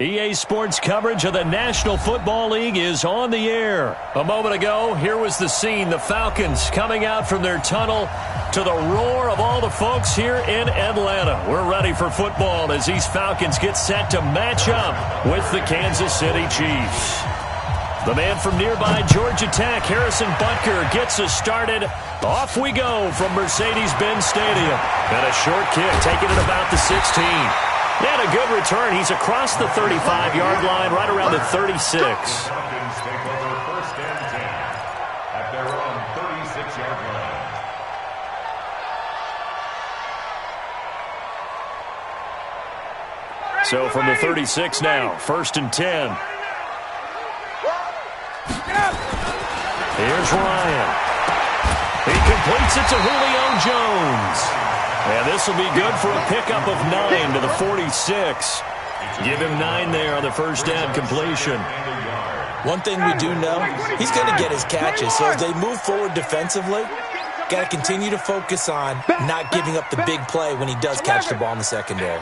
EA Sports coverage of the National Football League is on the air. A moment ago, here was the scene. The Falcons coming out from their tunnel to the roar of all the folks here in Atlanta. We're ready for football as these Falcons get set to match up with the Kansas City Chiefs. The man from nearby Georgia Tech, Harrison Butker, gets us started. Off we go from Mercedes-Benz Stadium. And a short kick taken at about the 16. And a good return. He's across the 35-yard line, right around the 36. So from the 36 now, 1st and 10. Here's Ryan. He completes it to Julio Jones. And this will be good for a pickup of 9 to the 46. Give him 9 there on the first down completion. One thing we do know, he's going to get his catches. So as they move forward defensively, got to continue to focus on not giving up the big play when he does catch the ball in the secondary.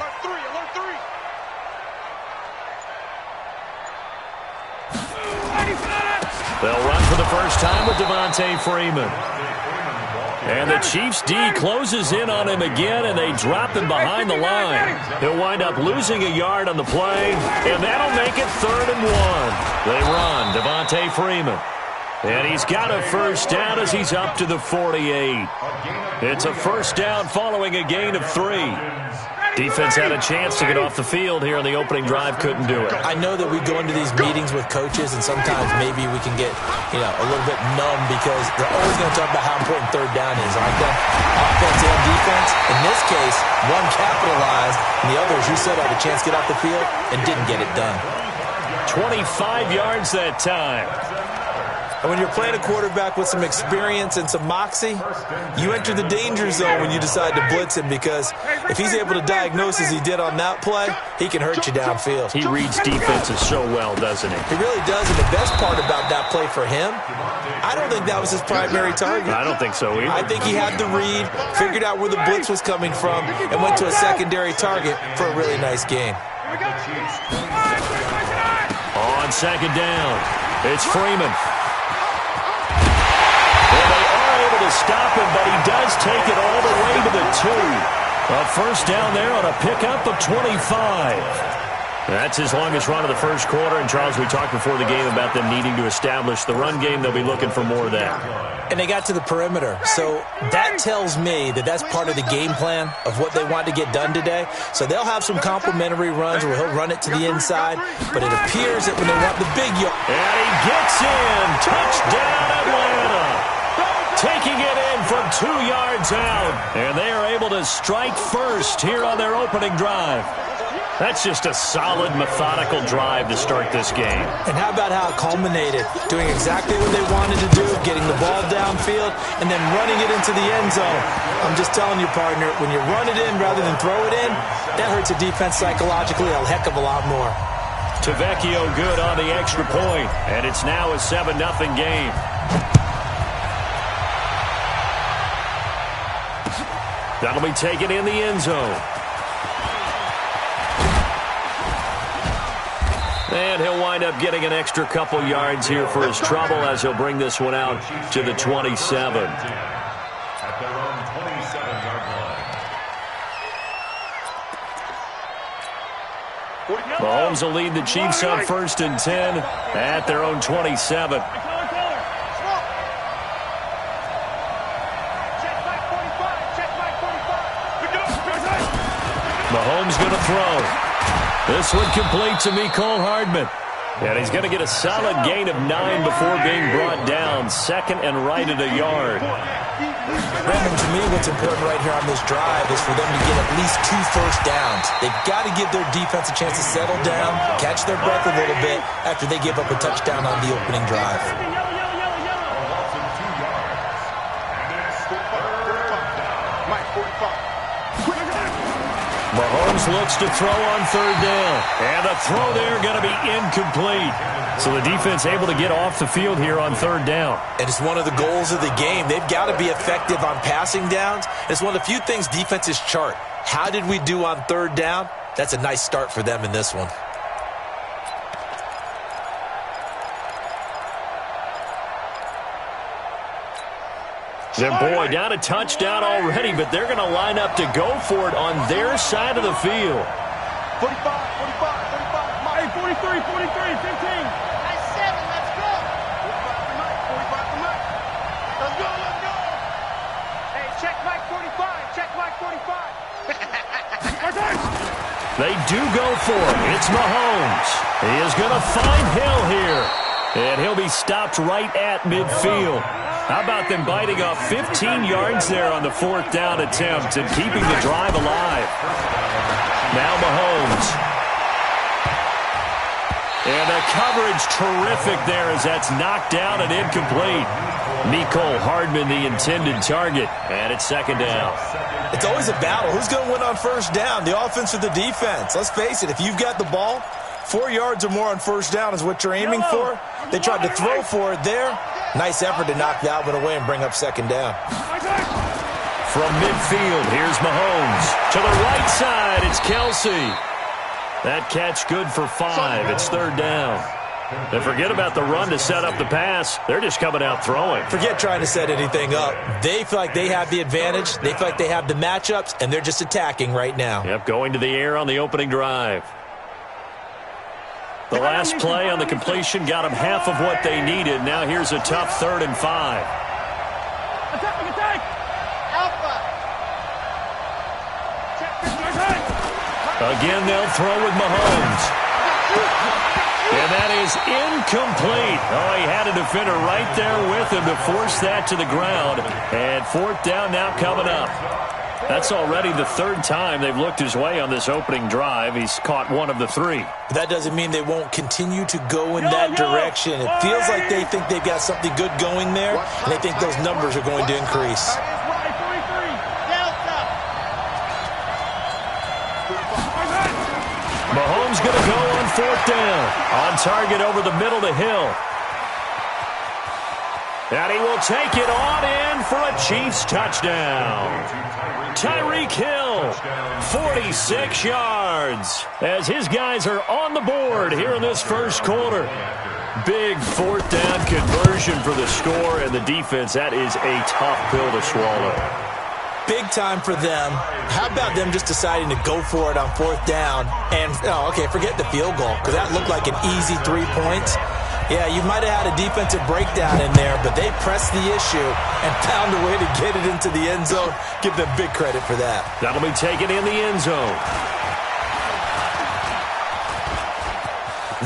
They'll run for the first time with Devontae Freeman. And the Chiefs' D closes in on him again, and they drop him behind the line. He'll wind up losing a yard on the play, and that'll make it 3rd and 1. They run Devontae Freeman. And he's got a first down as he's up to the 48. It's a first down following a gain of 3. Defense had a chance to get off the field here on the opening drive, couldn't do it. I know that we go into these meetings with coaches, and sometimes maybe we can get, a little bit numb because they're always going to talk about how important 3rd down is, aren't they? Offense and defense. In this case, one capitalized, and the other, as you said, had a chance to get off the field and didn't get it done. 25 yards that time. And when you're playing a quarterback with some experience and some moxie, you enter the danger zone when you decide to blitz him, because if he's able to diagnose as he did on that play, he can hurt you downfield. He reads defenses so well, doesn't he? He really does, and the best part about that play for him, I don't think that was his primary target. I don't think so either. I think he had the read, figured out where the blitz was coming from, and went to a secondary target for a really nice gain. On 2nd down, it's Freeman. To stop him, but he does take it all the way to the 2. A first down there on a pickup of 25. That's his longest run of the first quarter. And, Charles, we talked before the game about them needing to establish the run game. They'll be looking for more of that. And they got to the perimeter. So that tells me that that's part of the game plan of what they want to get done today. So they'll have some complementary runs where he'll run it to the inside. But it appears that when they want the big yard. And he gets in. Touchdown, Atlanta. Taking it in from 2 yards out. And they are able to strike first here on their opening drive. That's just a solid, methodical drive to start this game. And how about how it culminated? Doing exactly what they wanted to do, getting the ball downfield, and then running it into the end zone. I'm just telling you, partner, when you run it in rather than throw it in, that hurts a defense psychologically a heck of a lot more. Tavecchio good on the extra point, and it's now a 7-0 game. That'll be taken in the end zone. And he'll wind up getting an extra couple yards here for his trouble as he'll bring this one out to the 27. At their own 27-yard line. Mahomes will lead the Chiefs on 1st and 10 at their own 27. Mahomes going to throw. This one complete to Mecole Hardman. And he's going to get a solid gain of 9 before being brought down. 2nd and right at a yard. Brandon, to me, what's important right here on this drive is for them to get at least 2 first downs. They've got to give their defense a chance to settle down, catch their breath a little bit after they give up a touchdown on the opening drive. Mahomes looks to throw on 3rd down. And the throw there going to be incomplete. So the defense able to get off the field here on 3rd down. And it's one of the goals of the game. They've got to be effective on passing downs. It's one of the few things defenses chart. How did we do on 3rd down? That's a nice start for them in this one. And boy, down a touchdown already, but they're going to line up to go for it on their side of the field. 45, 45, 45. 43, 43, 15. Nice 7, let's go. 45 to Mike, 45 to Mike. Let's go, let's go. Hey, check Mike 45, check Mike 45. They do go for it. It's Mahomes. He is going to find Hill here. And he'll be stopped right at midfield. How about them biting off 15 yards there on the 4th down attempt and keeping the drive alive? Now Mahomes. And the coverage terrific there as that's knocked down and incomplete. Mecole Hardman, the intended target. And it's 2nd down. It's always a battle. Who's going to win on 1st down, the offense or the defense? Let's face it, if you've got the ball, 4 yards or more on 1st down is what you're aiming for. They tried to throw for it there. Nice effort to knock that one away and bring up 2nd down. From midfield, here's Mahomes. To the right side, it's Kelsey. That catch good for 5. It's 3rd down. And forget about the run to set up the pass. They're just coming out throwing. Forget trying to set anything up. They feel like they have the advantage. They feel like they have the matchups, and they're just attacking right now. Yep, going to the air on the opening drive. The last play on the completion got them half of what they needed. Now here's a tough 3rd and 5. Attack! Alpha! Again, they'll throw with Mahomes. And that is incomplete. Oh, he had a defender right there with him to force that to the ground. And 4th down now coming up. That's already the 3rd time they've looked his way on this opening drive. He's caught 1 of the 3. But that doesn't mean they won't continue to go in that direction. It feels like they think they've got something good going there, and they think those numbers are going to increase. Delta! Mahomes going to go on 4th down. On target over the middle to Hill. And he will take it on in for a Chiefs touchdown. Tyreek Hill, 46 yards, as his guys are on the board here in this 1st quarter. Big 4th down conversion for the score, and the defense, that is a tough pill to swallow. Big time for them. How about them just deciding to go for it on 4th down? And, forget the field goal, because that looked like an easy 3 points. Yeah, you might have had a defensive breakdown in there, but they pressed the issue and found a way to get it into the end zone. Give them big credit for that. That'll be taken in the end zone.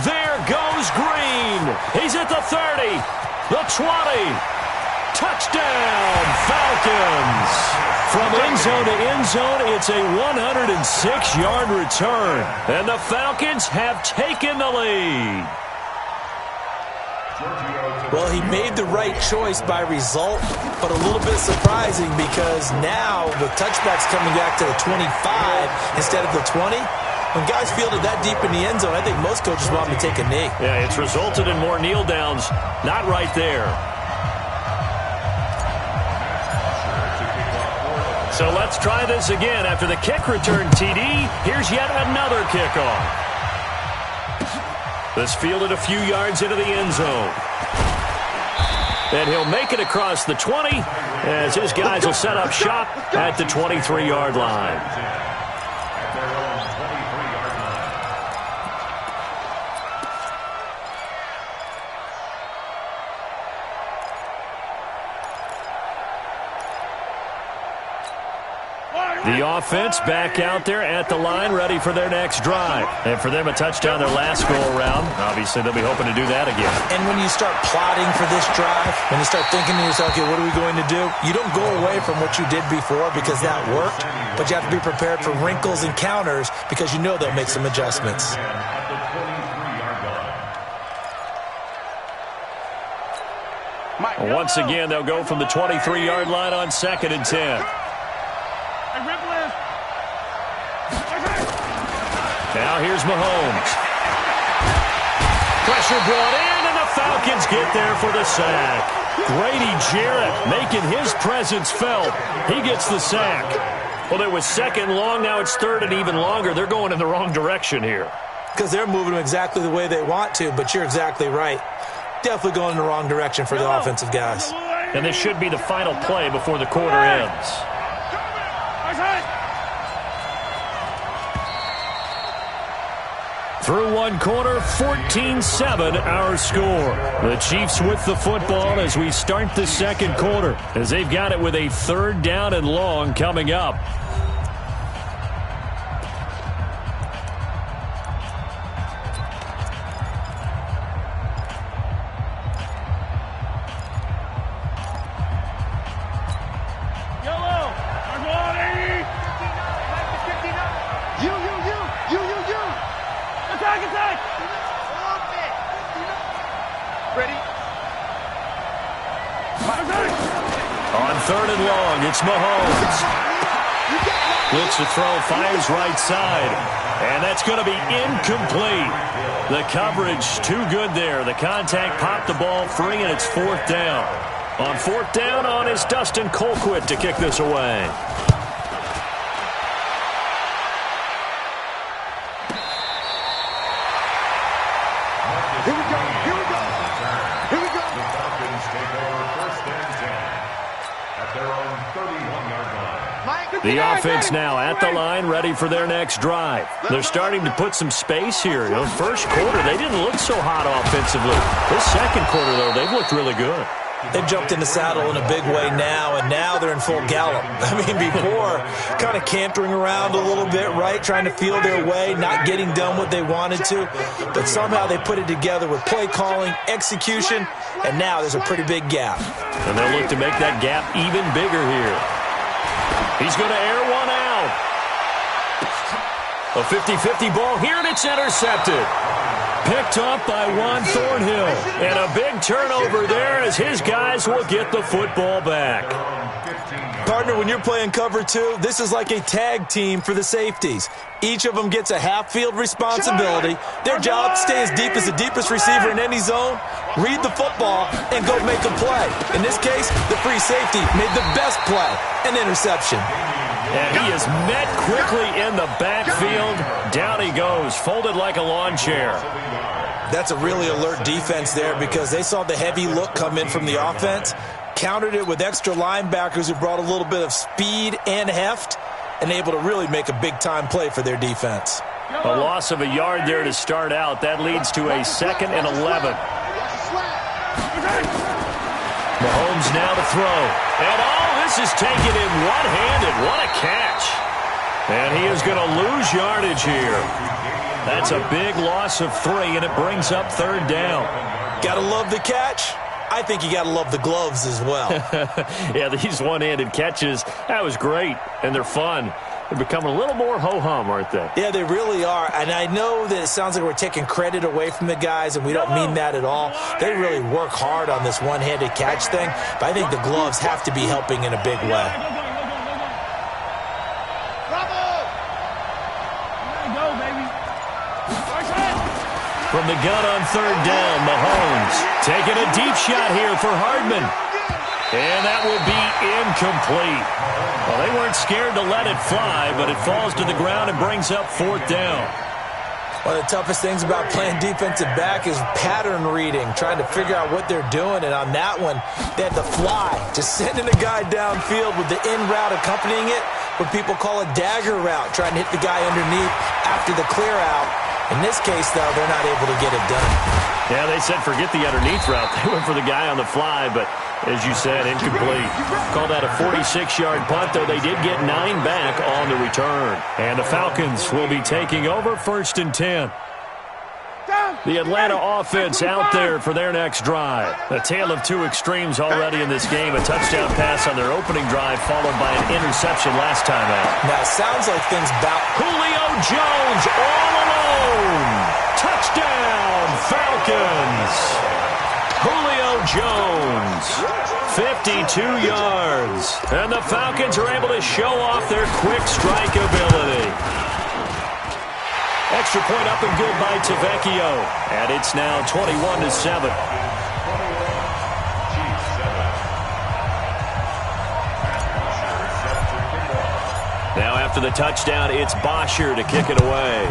There goes Green. He's at the 30, the 20. Touchdown, Falcons. From end zone to end zone, it's a 106-yard return. And the Falcons have taken the lead. Well, he made the right choice by result, but a little bit surprising because now the touchback's coming back to the 25 instead of the 20. When guys field it that deep in the end zone, I think most coaches want them to take a knee. Yeah, it's resulted in more kneel downs. Not right there. So let's try this again. After the kick return TD, here's yet another kickoff. This fielded a few yards into the end zone. And he'll make it across the 20 as his guys will set up shop at the 23-yard line. The offense back out there at the line, ready for their next drive. And for them, a touchdown their last go-around. Obviously, they'll be hoping to do that again. And when you start plotting for this drive, when you start thinking to yourself, okay, what are we going to do? You don't go away from what you did before because that worked, but you have to be prepared for wrinkles and counters because you know they'll make some adjustments. Once again, they'll go from the 23-yard line on 2nd and 10. Now here's Mahomes. Pressure brought in, and the Falcons get there for the sack. Grady Jarrett making his presence felt. He gets the sack. Well, it was 2nd long. Now it's 3rd and even longer. They're going in the wrong direction here. Because they're moving exactly the way they want to, but you're exactly right. Definitely going in the wrong direction for the offensive guys. And this should be the final play before the quarter ends. Through one quarter, 14-7 our score. The Chiefs with the football as we start the second quarter, as they've got it with a 3rd down and long coming up. On 3rd and long, it's Mahomes. Blitz to throw, fires right side. And that's going to be incomplete. The coverage too good there. The contact popped the ball free, and it's 4th down. On 4th down, on is Dustin Colquitt to kick this away. Here we go. Here we go. Here we go. The Falcons take over 1st and 10 at their own 31-yard line. The offense now at the line, ready for their next drive. They're starting to put some space here. You know, first quarter, they didn't look so hot offensively. This second quarter, though, they've looked really good. They've jumped in the saddle in a big way now, and now they're in full gallop. I mean, before, kind of cantering around a little bit, right, trying to feel their way, not getting done what they wanted to. But somehow they put it together with play calling, execution, and now there's a pretty big gap. And they'll look to make that gap even bigger here. He's going to air one out. A 50-50 ball here, and it's intercepted. Picked up by Juan Thornhill. And a big turnover there as his guys will get the football back. Partner, when you're playing cover 2, this is like a tag team for the safeties. Each of them gets a half-field responsibility. Their job, stay as deep as the deepest receiver in any zone, read the football, and go make a play. In this case, the free safety made the best play, an interception. And he is met quickly in the backfield. Down he goes, folded like a lawn chair. That's a really alert defense there because they saw the heavy look come in from the offense, countered it with extra linebackers who brought a little bit of speed and heft, and able to really make a big-time play for their defense. A loss of a yard there to start out. That leads to a 2nd and 11. Mahomes now to throw. And this is taken in one-handed. What a catch. And he is going to lose yardage here. That's a big loss of 3, and it brings up 3rd down. Got to love the catch. I think you got to love the gloves as well. Yeah, these one-handed catches, that was great, and they're fun. They're becoming a little more ho-hum, aren't they? Yeah, they really are. And I know that it sounds like we're taking credit away from the guys, and we don't mean that at all. They really work hard on this one-handed catch thing, but I think the gloves have to be helping in a big way. From the gun on 3rd down, Mahomes taking a deep shot here for Hardman. And that will be incomplete. Well, they weren't scared to let it fly, but it falls to the ground and brings up 4th down. One of the toughest things about playing defensive back is pattern reading, trying to figure out what they're doing. And on that one, they had the fly, just sending a guy downfield with the in route accompanying it, what people call a dagger route, trying to hit the guy underneath after the clear out. In this case, though, they're not able to get it done. Yeah, they said forget the underneath route. They went for the guy on the fly, but as you said, incomplete. Call that a 46-yard punt, though they did get 9 back on the return. And the Falcons will be taking over 1st and 10. The Atlanta offense out there for their next drive. A tale of 2 extremes already in this game. A touchdown pass on their opening drive, followed by an interception last time out. Now, it sounds like things about Julio Jones all alone. Touchdown, Falcons. Julio Jones, 52 yards. And the Falcons are able to show off their quick strike ability. Extra point up and good by Tavecchio. And it's now 21-7. Now after the touchdown, it's Bosher to kick it away.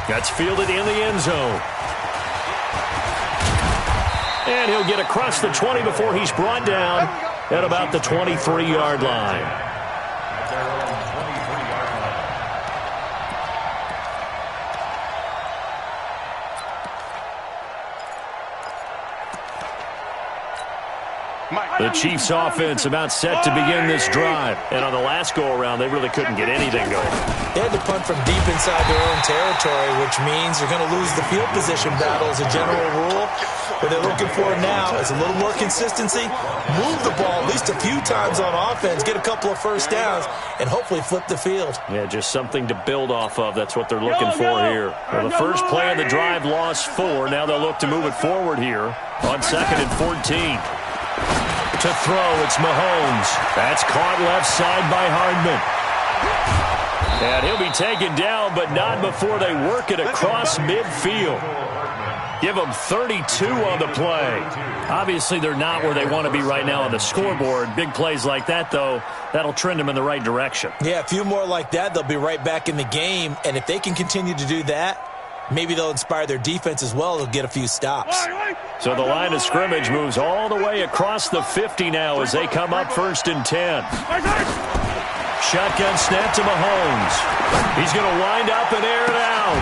That's fielded in the end zone. And he'll get across the 20 before he's brought down at about the 23-yard line. At their own 23-yard line. The Chiefs offense about set to begin this drive. And on the last go-around, they really couldn't get anything going. They had to punt from deep inside their own territory, which means they're going to lose the field position battle as a general rule. What they're looking for now is a little more consistency, move the ball at least a few times on offense, get a couple of first downs, and hopefully flip the field. Yeah, just something to build off of. That's what they're looking for here. Well, the first play of the drive lost 4. Now they'll look to move it forward here on 2nd and 14. To throw, it's Mahomes. That's caught left side by Hardman. And he'll be taken down, but not before they work it across midfield. Give them 32 on the play. Obviously, they're not where they want to be right now on the scoreboard. Big plays like that, though, that'll trend them in the right direction. Yeah, a few more like that, they'll be right back in the game. And if they can continue to do that, maybe they'll inspire their defense as well. They'll get a few stops. So the line of scrimmage moves all the way across the 50 now as they come up 1st and 10. Shotgun snap to Mahomes. He's going to wind up and air it out.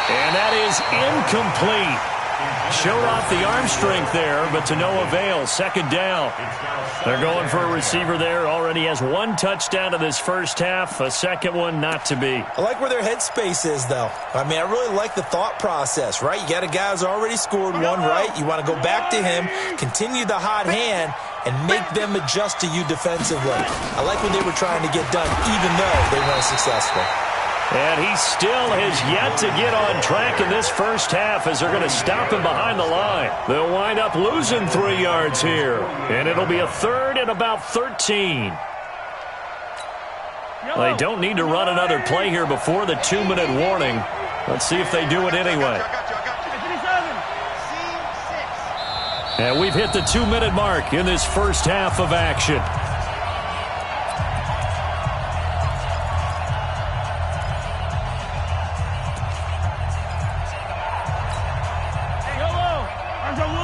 And that is incomplete. Showed off the arm strength there, but to no avail. 2nd down. They're going for a receiver there. Already has 1 touchdown in this first half. A second one not to be. I like where their headspace is, though. I mean, I really like the thought process, right? You got a guy who's already scored one, right? You want to go back to him, continue the hot hand, and make them adjust to you defensively. I like what they were trying to get done, even though they weren't successful. And he still has yet to get on track in this first half as they're going to stop him behind the line. They'll wind up losing 3 yards here. And it'll be a 3rd and about 13. They don't need to run another play here before the 2-minute warning. Let's see if they do it anyway. And we've hit the 2-minute mark in this first half of action.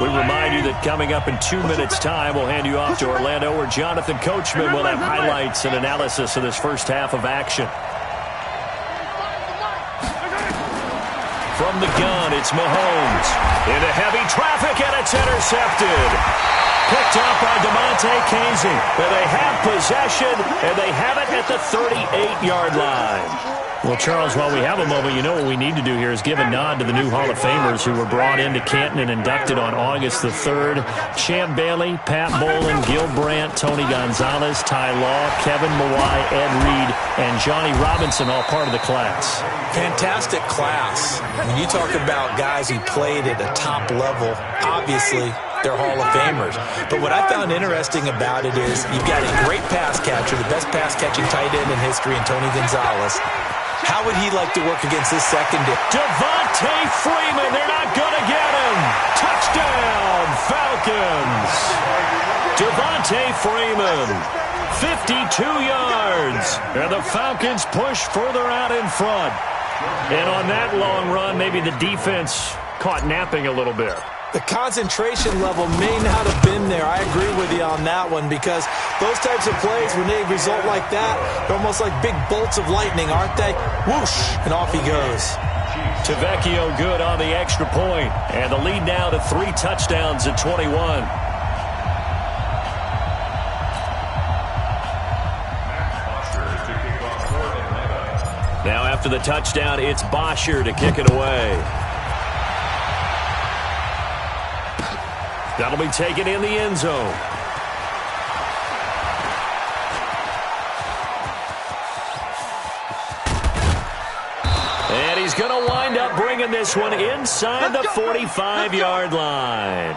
We remind you that coming up in 2 minutes' time, we'll hand you off to Orlando, where Jonathan Coachman will have highlights and analysis of this first half of action. From the gun, it's Mahomes. Into heavy traffic, and it's intercepted. Picked up by DeMonte Casey. And they have possession, and they have it at the 38-yard line. Well, Charles, while we have a moment, you know what we need to do here is give a nod to the new Hall of Famers who were brought into Canton and inducted on August the 3rd. Champ Bailey, Pat Bolin, Gil Brandt, Tony Gonzalez, Ty Law, Kevin Mawai, Ed Reed, and Johnny Robinson, all part of the class. Fantastic class. When you talk about guys who played at a top level, obviously they're Hall of Famers. But what I found interesting about it is you've got a great pass catcher, the best pass-catching tight end in history, in Tony Gonzalez. How would he like to work against this secondary? Devontae Freeman, they're not going to get him. Touchdown, Falcons. Devontae Freeman, 52 yards. And the Falcons push further out in front. And on that long run, maybe the defense caught napping a little bit. The concentration level may not have been there. I agree with you on that one, because those types of plays, when they result like that, they're almost like big bolts of lightning, aren't they? Whoosh, and off he goes. Tavecchio good on the extra point. And the lead now to 3 touchdowns at 21. Now after the touchdown, it's Bosher to kick it away. That'll be taken in the end zone. And he's going to wind up bringing this one inside the 45-yard line.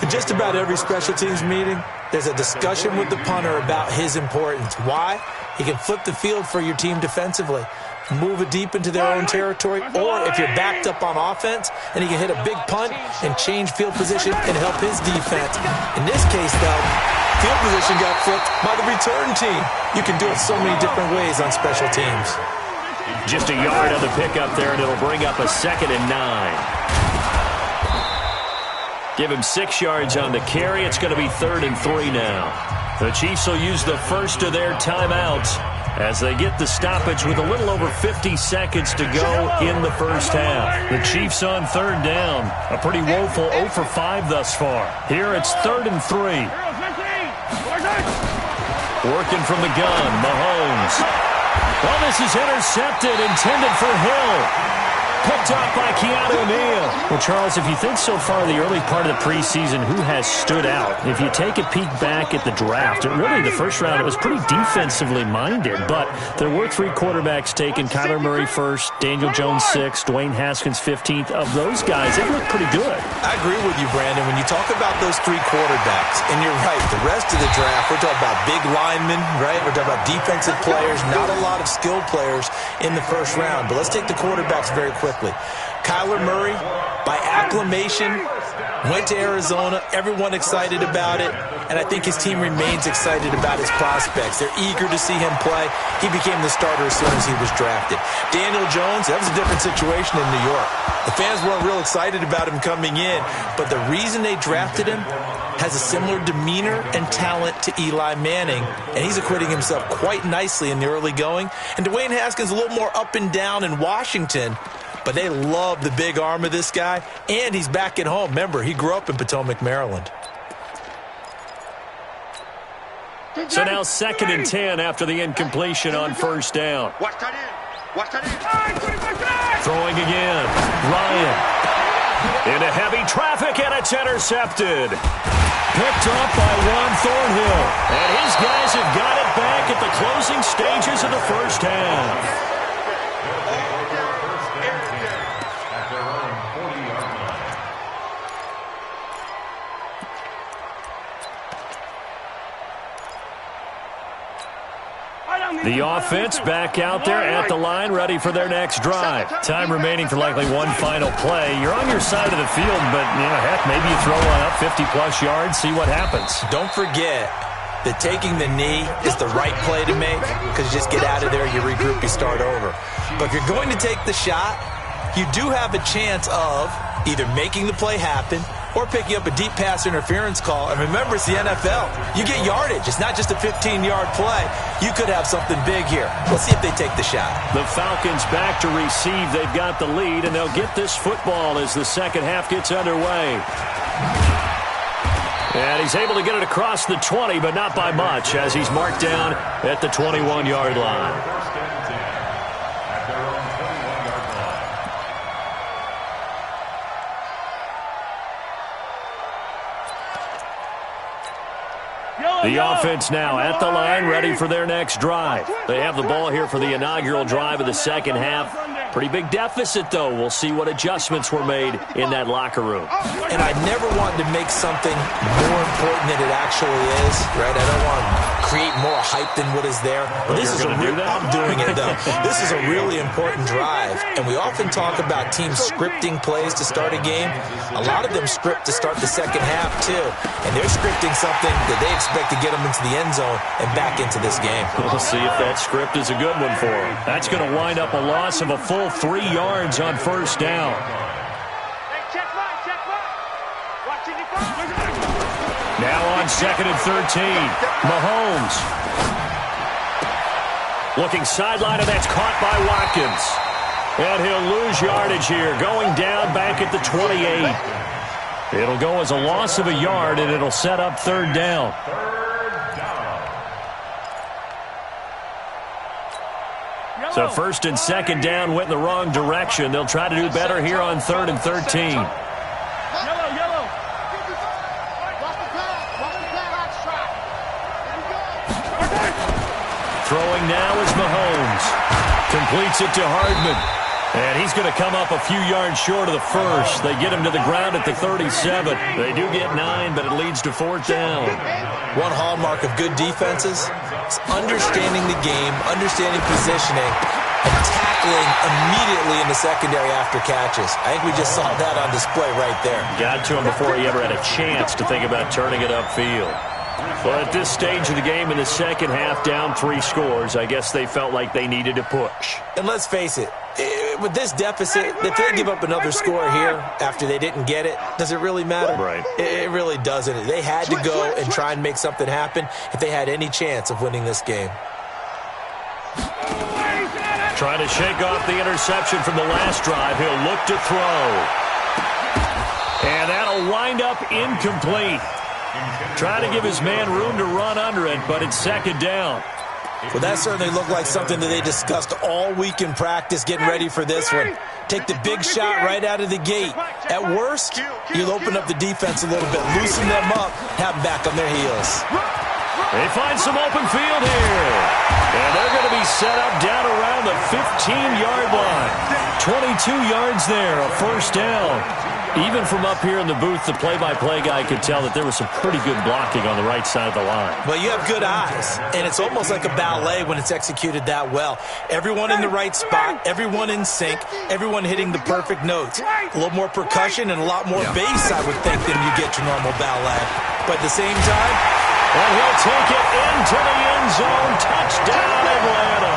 In just about every special teams meeting, there's a discussion with the punter about his importance. Why? He can flip the field for your team defensively, move it deep into their own territory, or if you're backed up on offense, and he can hit a big punt and change field position and help his defense. In this case, though, field position got flipped by the return team. You can do it so many different ways on special teams. Just a yard on the pickup there, and it'll bring up a 2nd and 9. Give him 6 yards on the carry. It's going to be 3rd and 3 now. The Chiefs will use the first of their timeouts as they get the stoppage with a little over 50 seconds to go in the first half. The Chiefs on 3rd down. A pretty woeful 0 for 5 thus far. Here it's 3rd and 3. Working from the gun, Mahomes. Well, this is intercepted, intended for Hill. Picked up by Keanu Neal. Well, Charles, if you think so far the early part of the preseason, who has stood out? If you take a peek back at the draft, really the first round, it was pretty defensively minded, but there were 3 quarterbacks taken. Kyler Murray first, Daniel Jones 6th, Dwayne Haskins 15th. Of those guys, they look pretty good. I agree with you, Brandon. When you talk about those 3 quarterbacks, and you're right, the rest of the draft, we're talking about big linemen, right? We're talking about defensive players, not a lot of skilled players in the first round. But let's take the quarterbacks very quickly. Kyler Murray, by acclamation, went to Arizona. Everyone excited about it. And I think his team remains excited about his prospects. They're eager to see him play. He became the starter as soon as he was drafted. Daniel Jones, that was a different situation in New York. The fans weren't real excited about him coming in. But the reason they drafted him has a similar demeanor and talent to Eli Manning, and he's acquitting himself quite nicely in the early going. And Dwayne Haskins a little more up and down in Washington, but they love the big arm of this guy, and he's back at home. Remember, he grew up in Potomac, Maryland. So now 2nd and 10 after the incompletion on 1st down. Throwing again. Ryan. Into heavy traffic, and it's intercepted. Picked up by Juan Thornhill. And his guys have got it back at the closing stages of the first half. The offense back out there at the line, ready for their next drive. Time remaining for likely one final play. You're on your side of the field, but, heck, maybe you throw one up 50-plus yards, see what happens. Don't forget that taking the knee is the right play to make, because you just get out of there, you regroup, you start over. But if you're going to take the shot, you do have a chance of either making the play happen or picking up a deep pass interference call. And remember, it's the NFL. You get yardage. It's not just a 15-yard play. You could have something big here. Let's see if they take the shot. The Falcons back to receive. They've got the lead, and they'll get this football as the second half gets underway. And he's able to get it across the 20, but not by much, as he's marked down at the 21-yard line. The offense now at the line, ready for their next drive. They have the ball here for the inaugural drive of the second half. Pretty big deficit, though. We'll see what adjustments were made in that locker room. And I never wanted to make something more important than it actually is, right? I don't want to create more hype than what is there. But this is I'm doing it, though. This is a really important drive. And we often talk about teams scripting plays to start a game. A lot of them script to start the second half, too. And they're scripting something that they expect to get them into the end zone and back into this game. We'll see if that script is a good one for them. That's going to wind up a loss of a full 3 yards on first down. Hey, check mine. Watching the phone. Now on 2nd and 13. Mahomes. Looking sideline, and that's caught by Watkins. And he'll lose yardage here, going down back at the 28. It'll go as a loss of a yard, and it'll set up 3rd down. So 1st and 2nd down went in the wrong direction. They'll try to do better here on 3rd and 13. Yellow. Throwing now is Mahomes. Completes it to Hardman. And he's going to come up a few yards short of the first. They get him to the ground at the 37. They do get 9, but it leads to 4th down. One hallmark of good defenses is understanding the game, understanding positioning, and tackling immediately in the secondary after catches. I think we just saw that on display right there. Got to him before he ever had a chance to think about turning it upfield. Well, at this stage of the game in the second half, down 3 scores, I guess they felt like they needed to push. And let's face it, with this deficit, if they give up another score here after they didn't get it, does it really matter? Right. It really doesn't. They had to go and try and make something happen if they had any chance of winning this game. Trying to shake off the interception from the last drive. He'll look to throw. And that'll wind up incomplete. Trying to give his man room to run under it, but it's second down. Well, that certainly looked like something that they discussed all week in practice, getting ready for this one. Take the big shot right out of the gate. At worst, you'll open up the defense a little bit, loosen them up, have them back on their heels. They find some open field here. And they're going to be set up down around the 15-yard line. 22 yards there, a first down. Even from up here in the booth, the play-by-play guy could tell that there was some pretty good blocking on the right side of the line. Well, you have good eyes, and it's almost like a ballet when it's executed that well. Everyone in the right spot, everyone in sync, everyone hitting the perfect notes. A little more percussion and a lot more bass, I would think, than you get your normal ballet. But at the same time, and he'll take it into the end zone. Touchdown, Atlanta.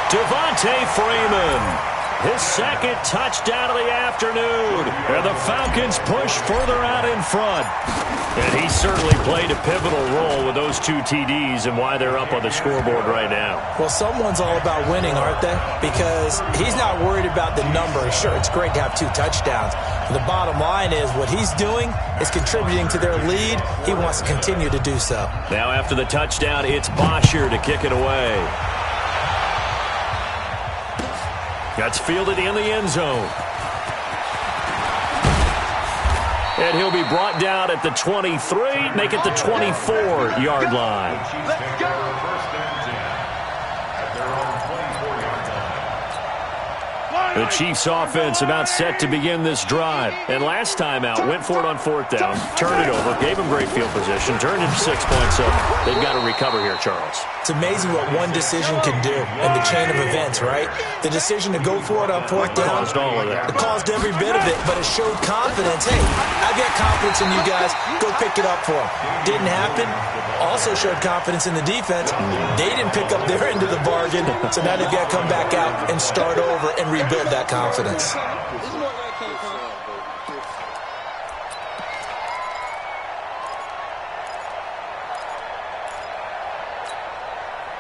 Devontae Freeman. His second touchdown of the afternoon. And the Falcons push further out in front. And he certainly played a pivotal role with those 2 TDs and why they're up on the scoreboard right now. Well, someone's all about winning, aren't they? Because he's not worried about the number. Sure, it's great to have 2 touchdowns. But the bottom line is what he's doing is contributing to their lead. He wants to continue to do so. Now after the touchdown, it's Bosher to kick it away. That's fielded in the end zone. And he'll be brought down at the 23, make it the 24-yard line. Let's go. First and 10 at their own 24-yard line. The Chiefs offense about set to begin this drive. And last time out, went for it on 4th down, turned it over, gave them great field position, turned it 6 points up. They've got to recover here, Charles. It's amazing what one decision can do in the chain of events, right? The decision to go for it on 4th down. Caused all of that. It caused every bit of it, but it showed confidence. Hey, I've got confidence in you guys. Go pick it up for them. Didn't happen. Also showed confidence in the defense. They didn't pick up their end of the bargain, so now they've got to come back out and start over and rebuild that confidence.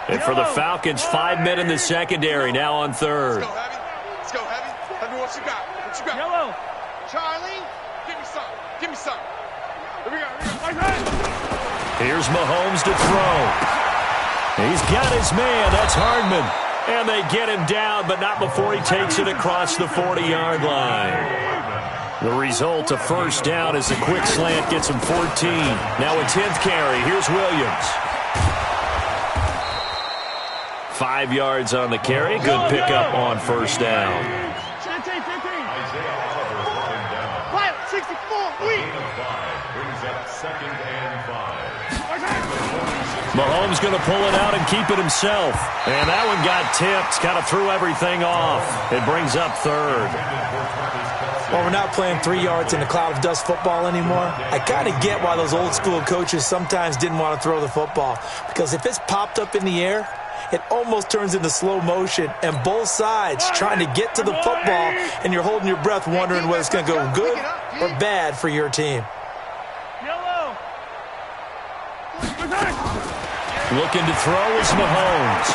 And for the Falcons, 5 men in the secondary, now on 3rd. Let's go, Heavy. Let's go, Heavy. Heavy, what you got? What you got? Yellow. Charlie, give me some. Give me some. Here we go. Here we go. Here's Mahomes to throw. He's got his man. That's Hardman. And they get him down, but not before he takes it across the 40-yard line. The result, a first down as the quick slant gets him 14. Now a 10th carry. Here's Williams. 5 yards on the carry. Good pickup on first down. 15. Isaiah Oliver running down. Fire, 64, we. Brings up 2nd and 5. Mahomes going to pull it out and keep it himself. And that one got tipped. Kind of threw everything off. It brings up 3rd. Well, we're not playing 3 yards in a cloud of dust football anymore. I kind of get why those old school coaches sometimes didn't want to throw the football. Because if it's popped up in the air, it almost turns into slow motion, and both sides trying to get to the football, and you're holding your breath wondering whether it's going to go good or bad for your team. Yellow. Looking to throw is Mahomes.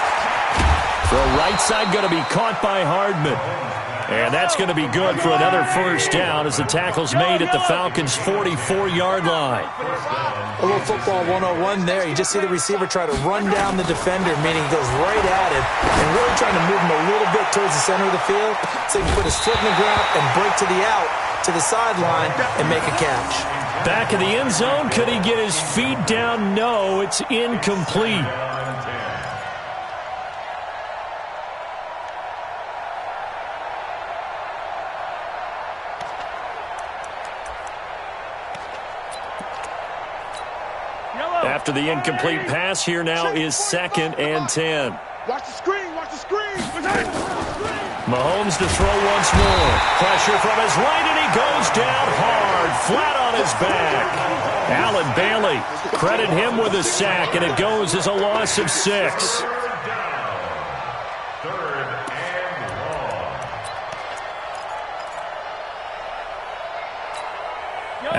Throw right side going to be caught by Hardman. And that's going to be good for another first down as the tackle's made at the Falcons' 44-yard line. A little football 101 there. You just see the receiver try to run down the defender, meaning he goes right at him and really trying to move him a little bit towards the center of the field so he can put his foot in the ground and break to the out, to the sideline, and make a catch. Back in the end zone, could he get his feet down? No, it's incomplete. After the incomplete pass, here now is 2nd and 10. Watch the screen. Watch the screen. Mahomes to throw once more. Pressure from his right, and he goes down hard, flat on his back. Allen Bailey, credit him with a sack, and it goes as a loss of 6.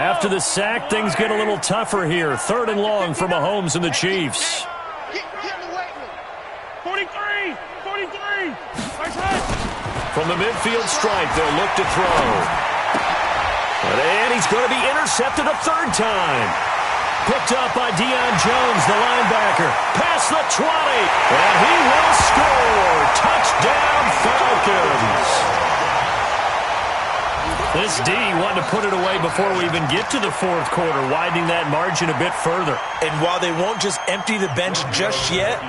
After the sack, things get a little tougher here. 3rd and long for Mahomes and the Chiefs. Get in the way. 43. 43. From the midfield stripe, they'll look to throw. And he's going to be intercepted a 3rd time. Picked up by Deion Jones, the linebacker. Past the 20. And he will score. Touchdown, Falcons. This D wanted to put it away before we even get to the 4th quarter, widening that margin a bit further. And while they won't just empty the bench just yet,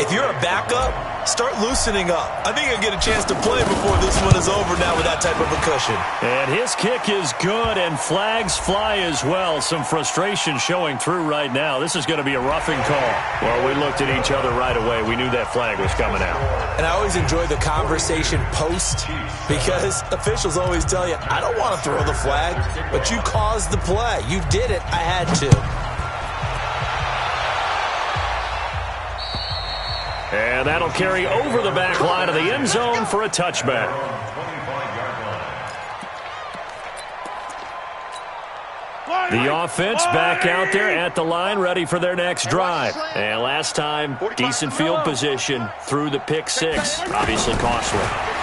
if you're a backup, start loosening up. I think you'll get a chance to play before this one is over now with that type of a cushion. And his kick is good, and flags fly as well. Some frustration showing through right now. This is going to be a roughing call. Well, we looked at each other right away. We knew that flag was coming out. And I always enjoy the conversation post because officials always tell you, I don't want to throw the flag, but you caused the play. You did it. I had to. And that'll carry over the back line of the end zone for a touchback. The offense back out there at the line, ready for their next drive. And last time, decent field position through the pick 6. Obviously costly.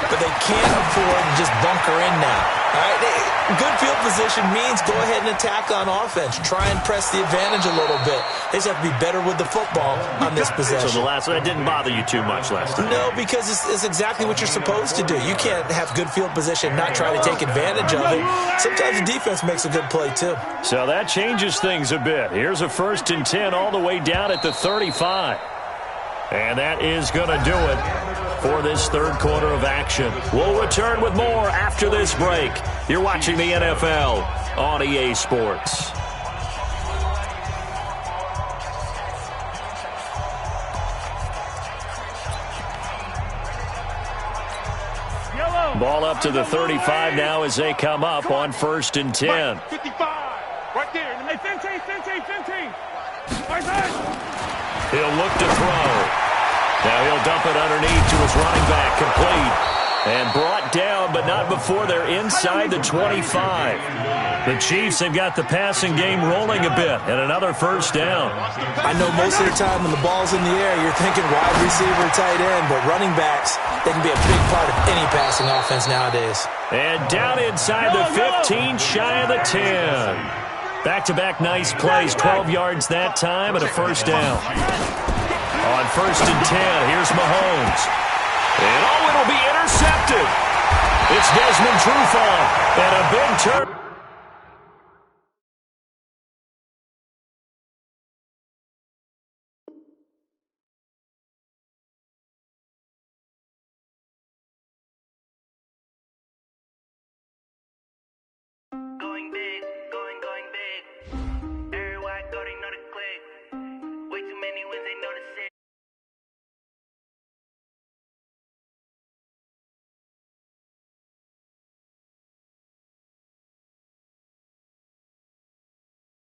But they can't afford to just bunker in now. All right? Good field position means go ahead and attack on offense. Try and press the advantage a little bit. They just have to be better with the football on this possession. So the last one, that didn't bother you too much last time? No, because it's exactly what you're supposed to do. You can't have good field position, not try to take advantage of it. Sometimes the defense makes a good play, too. So that changes things a bit. Here's a 1st and 10 all the way down at the 35. And that is going to do it for this 3rd quarter of action. We'll return with more after this break. You're watching the NFL on EA Sports. Ball up to the 35 now as they come up on 1st and 10. 55. Right there. Hey, 15. He'll look to throw. Now he'll dump it underneath to his running back, complete. And brought down, but not before they're inside the 25. The Chiefs have got the passing game rolling a bit, and another 1st down. I know most of the time when the ball's in the air, you're thinking wide receiver, tight end, but running backs, they can be a big part of any passing offense nowadays. And down inside the 15, shy of the 10. Back-to-back nice plays, 12 yards that time, and a 1st down. On 1st and 10, here's Mahomes. And it'll be intercepted. It's Desmond Trufant, and a big turn.